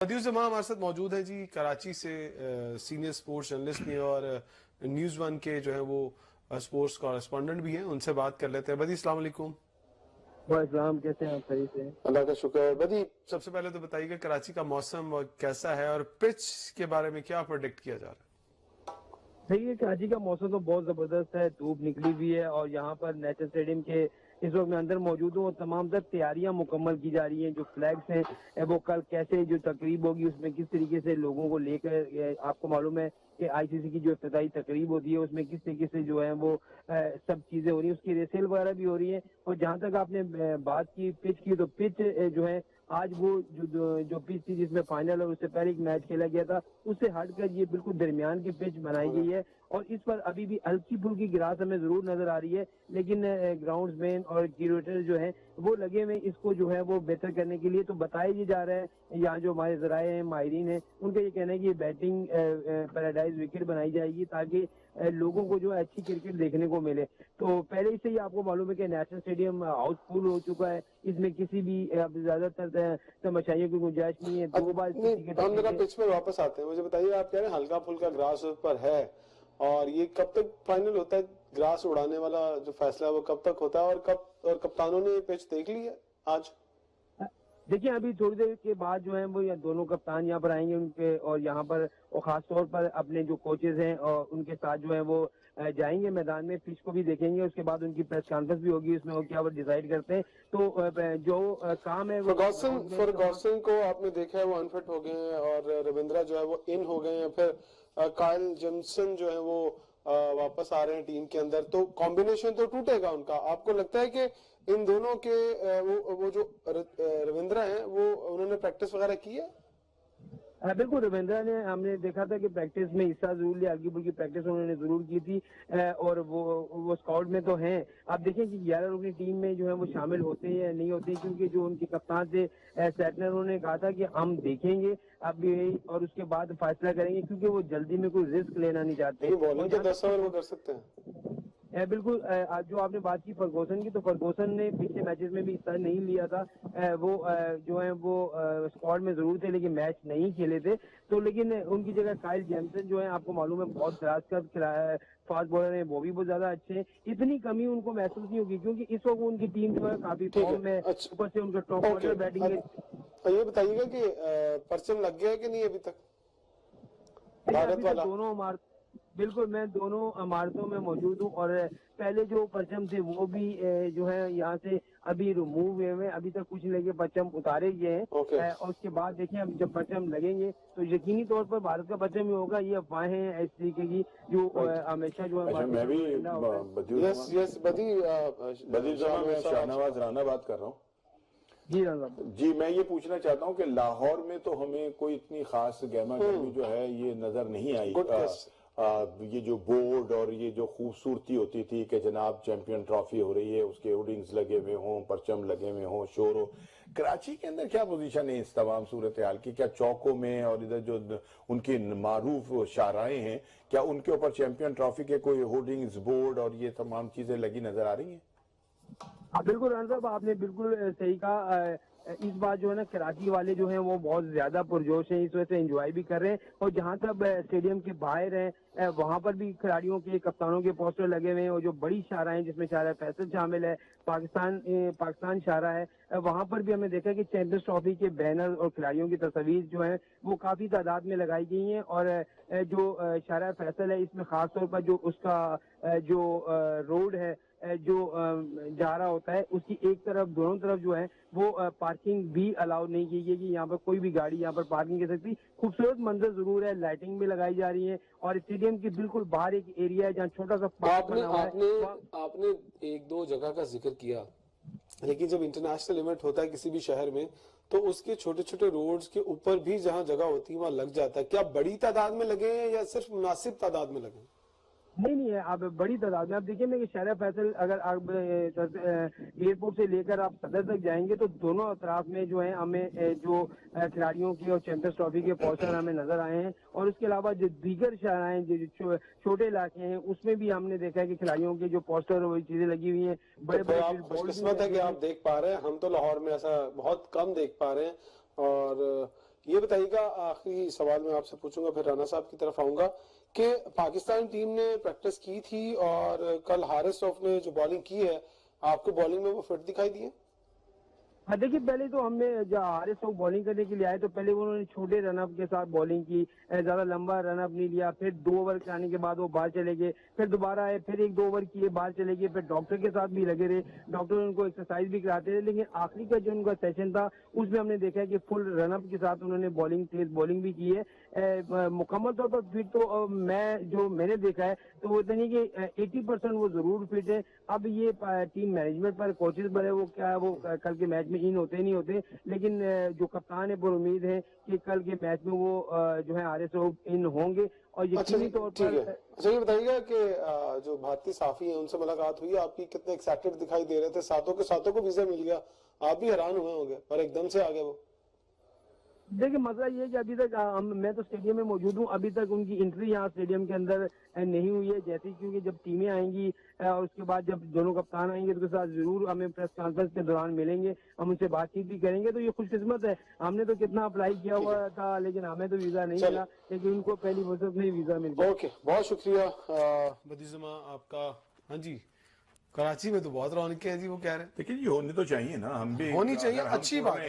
मदियुर जमा हमारे साथ मौजूद है जी, कराची से सीनियर स्पोर्ट्स जर्नलिस्ट भी हैं और न्यूज़ वन के जो है वो स्पोर्ट्स कॉरेस्पॉन्डेंट भी हैं। उनसे बात कर लेते हैं। बदी, अस्सलाम वालेकुम। वालेकुम, कैसे हैं आप? सही से। अल्लाह का शुक्र है। बदी, सबसे पहले तो बताइएगा कराची का मौसम कैसा है और पिच के बारे में क्या प्रोडिक्ट किया जा रहा है? सही है, कराची का मौसम तो बहुत जबरदस्त है, धूप निकली हुई है और यहाँ पर नेशनल स्टेडियम के इस वक्त मैं अंदर मौजूद हूँ और तमाम तर तैयारियां मुकम्मल की जा रही हैं। जो फ्लैग्स हैं वो कल कैसे जो तकरीब होगी उसमें किस तरीके से लोगों को लेकर, आपको मालूम है कि आईसीसी की जो इफ्तिताई तकरीब होती है उसमें किस तरीके से जो है वो सब चीजें हो रही है, उसकी रेसेल वगैरह भी हो रही है। और जहां तक आपने बात की पिच की, तो पिच जो है आज वो जो पिच थी जिसमें फाइनल और उससे पहले एक मैच खेला गया था, उससे हटकर ये बिल्कुल दरमियान की पिच बनाई गई है और इस पर अभी भी हल्की फुल्की गिरास हमें जरूर नजर आ रही है, लेकिन ग्राउंड्समैन और क्यूरेटर जो है वो लगे हुए इसको जो है वो बेहतर करने के लिए। तो बताया ये जा रहा है, यहाँ जो हमारे जराए हैं, माहिरीन हैं, उनका ये कहना है कि बैटिंग पैराडाइज विकेट बनाई जाएगी ताकि लोगों को जो है अच्छी क्रिकेट देखने को मिले। तो पहले से ही आपको मालूम है कि नेशनल स्टेडियम हाउसफुल हो चुका है, इसमें किसी भी ज्यादातर तमाशाइयों की गुंजाइश नहीं है। 2 बार हम जरा पिच पर वापस आते हैं। मुझे बताइए, आप कह रहे हैं हल्का फुल्का ग्रास पर है और ये कब तक फाइनल होता है? ग्रास उड़ाने वाला जो फैसला है वो कब तक होता है और कप्तानों ने ये पिच देख ली है आज? देखिए, अभी थोड़ी देर के बाद जो है वो दोनों कप्तान यहाँ पर आएंगे उनके, और यहाँ पर और खास तौर पर अपने जो कोचेज हैं और उनके साथ जो है वो जाएंगे मैदान में, पिच को भी देखेंगे। उसके बाद उनकी प्रेस कॉन्फ्रेंस भी होगी, उसमें वो क्या वो डिसाइड करते हैं। तो जो काम है वो फर्गूसन को आपने देखा है वो अनफिट हो गए हैं और रविंद्रा जो है वो इन हो गए हैं। फिर काइल जेमसन जो है वो वापस आ रहे हैं टीम के अंदर, तो कॉम्बिनेशन तो टूटेगा उनका। आपको लगता है कि इन दोनों के वो जो रविंद्रा हैं वो उन्होंने प्रैक्टिस वगैरह की है? बिल्कुल, रविंद्रा ने, हमने देखा था कि प्रैक्टिस में हिस्सा जरूर लिया, हल्की फुल्की प्रैक्टिस उन्होंने जरूर की थी और वो स्काउट में तो हैं। आप देखें कि 11 लोग की टीम में जो है वो शामिल होते हैं या नहीं होते हैं, क्योंकि जो उनके कप्तान थे सैटनर, उन्होंने कहा था कि हम देखेंगे अभी और उसके बाद फैसला करेंगे, क्योंकि वो जल्दी में कोई रिस्क लेना नहीं चाहते। बॉलिंग तो 10 ओवर वो कर सकते हैं। बिल्कुल, जो आपने बात की फर्गूसन की, तो फर्गूसन ने पिछले मैचेस में भी हिस्सा नहीं लिया था। वो जो है वो स्क्वाड में जरूर थे लेकिन मैच नहीं खेले थे। तो लेकिन उनकी जगह काइल जेमसन जो है, आपको मालूम है बहुत दराज का फास्ट बॉलर है, वो भी बहुत ज्यादा अच्छे हैं। इतनी कमी उनको महसूस नहीं होगी क्योंकि इस वक्त उनकी टीम जो है काफी फॉर्म में, ऊपर से उनका टॉप ऑर्डर बैटिंग है। ये बताइएगा कि परचम लग गया है कि नहीं अभी तक भारत वाला? दोनों बिल्कुल, मैं दोनों इमारतों में मौजूद हूँ और पहले जो परचम थे वो भी जो है यहाँ से अभी रिमूव हुए हैं, अभी तक कुछ लगे परचम उतारे गए हैं। और उसके बाद देखें, अब जब परचम लगेंगे तो यकीनी तौर पर भारत का परचम ही होगा। ये अफवाहें हैं इस तरीके की जो हमेशा जो है। मैं भी शाहनवाज राना बात कर रहा हूँ। जी, मैं ये पूछना चाहता हूँ कि लाहौर में तो हमें कोई इतनी खास गर्मा गर्मी जो है ये नजर नहीं आई। ये जो बोर्ड और ये जो खूबसूरती होती थी कि जनाब चैंपियन ट्रॉफी हो रही है, उसके होर्डिंग्स लगे हुए हों, परचम लगे हुए हों, शोर हो, कराची के अंदर क्या पोजीशन है इस तमाम सूरत हाल की? क्या चौकों में और इधर जो उनकी मारूफ शाहराएं हैं, क्या उनके ऊपर चैंपियन ट्रॉफी के कोई होर्डिंग्स, बोर्ड और ये तमाम चीजें लगी नजर आ रही हैं? बिल्कुल रन साहब, आपने बिल्कुल सही कहा। इस बार जो है ना, कराची वाले जो हैं वो बहुत ज्यादा पुरजोश हैं, इस वजह से एंजॉय भी कर रहे हैं। और जहां तक स्टेडियम के बाहर है, वहां पर भी खिलाड़ियों के, कप्तानों के पोस्टर लगे हुए हैं और जो बड़ी शारा है जिसमें शारा फैसल शामिल है, पाकिस्तान शारा है, वहां पर भी हमने देखा कि चैंपियंस ट्रॉफी के बैनर और खिलाड़ियों की तस्वीर जो है वो काफी तादाद में लगाई गई हैं। और जो शारा फैसल है, इसमें खासतौर पर जो उसका जो रोड है जो जा रहा होता है, उसकी एक तरफ, दोनों तरफ जो है वो पार्किंग भी अलाउ नहीं की गई कि यहाँ पर कोई भी गाड़ी यहाँ पर पार्किंग कर सकती। खूबसूरत मंजर जरूर है, लाइटिंग भी लगाई जा रही है और स्टेडियम के बिल्कुल बाहर एक एरिया है जहाँ छोटा सा पार्क बना हुआ है। आपने एक दो जगह का जिक्र किया, लेकिन जब इंटरनेशनल इवेंट होता है किसी भी शहर में तो उसके छोटे छोटे रोड्स के ऊपर भी जहाँ जगह होती है वहां लग जाता है। क्या बड़ी तादाद में लगे हैं या सिर्फ मुनासिब तादाद में लगे हैं? नहीं है, आप बड़ी तादाद में। आप देखिए ना कि शहर फैसल, अगर आप एयरपोर्ट से लेकर आप सदर तक जाएंगे तो दोनों अतराफ में जो है हमें जो खिलाड़ियों की और चैंपियंस ट्रॉफी के पोस्टर हमें नजर आए हैं। और उसके अलावा जो दीगर शहराएं, जो छोटे इलाके हैं, उसमें भी हमने देखा है कि खिलाड़ियों के जो पोस्टर और चीजें लगी हुई हैं। बड़े बड़े खुशकिस्मत है कि आप देख पा रहे हैं, हम तो लाहौर में ऐसा बहुत कम देख पा रहे हैं। और ये बताइएगा, आखिरी सवाल मैं आपसे पूछूंगा फिर राना साहब की तरफ आऊंगा, कि पाकिस्तान टीम ने प्रैक्टिस की थी और कल हारिस रऊफ ने जो बॉलिंग की है, आपको बॉलिंग में वो फिट दिखाई दी है? हाँ देखिए, पहले तो हमने जब हारिस रऊफ बॉलिंग करने के लिए आए तो पहले उन्होंने छोटे रनअप के साथ बॉलिंग की, ज्यादा लंबा रनअप नहीं लिया। फिर 2 ओवर आने के बाद वो बाहर चले गए, फिर दोबारा आए, फिर 1-2 ओवर किए, बाहर चले गए, फिर डॉक्टर के साथ भी लगे रहे, डॉक्टर उनको एक्सरसाइज भी कराते रहे। लेकिन आखिरी का जो उनका सेशन था उसमें हमने देखा है कि फुल रनअप के साथ उन्होंने बॉलिंग, तेज बॉलिंग भी की है। मुकम्मल तौर पर फिट तो मैंने देखा है तो वो नहीं कि 80% वो जरूर फिट है। अब ये टीम मैनेजमेंट पर, कोचेज पर है, वो क्या है, वो कल के मैच में इन होते नहीं होते। लेकिन जो कप्तान है पर उम्मीद है कि कल के मैच में वो जो है हारिस रऊफ इन होंगे और यकीनी तौर पर। अच्छा, ये बताइएगा कि जो भारतीय साफी हैं उनसे मुलाकात हुई, आपकी कितने एक्साइटेड दिखाई दे रहे थे, सातों को वीजा मिल गया, आप भी हैरान हुए होंगे और एकदम से आ गए वो? देखिए, मसला ये है कि अभी तक मैं तो स्टेडियम में मौजूद हूँ, अभी तक उनकी एंट्री यहाँ स्टेडियम के अंदर नहीं हुई है। जैसे क्योंकि जब टीमें आएंगी और उसके बाद जब दोनों कप्तान आएंगे तो उसके साथ जरूर हमें प्रेस कॉन्फ्रेंस के दौरान मिलेंगे, हम उनसे बातचीत भी करेंगे। तो ये खुशकिस्मत है, हमने तो कितना अप्लाई किया हुआ था लेकिन हमें तो वीजा नहीं मिला, लेकिन उनको पहली फुर्सत में ही वीजा मिल गया। ओके, बहुत शुक्रिया बदीजुमा आपका। हाँ जी, कराची में तो बहुत रौनक है जी, वो कह रहे हैं। लेकिन ये होनी तो चाहिए ना, हम भी होनी चाहिए, अच्छी बात है।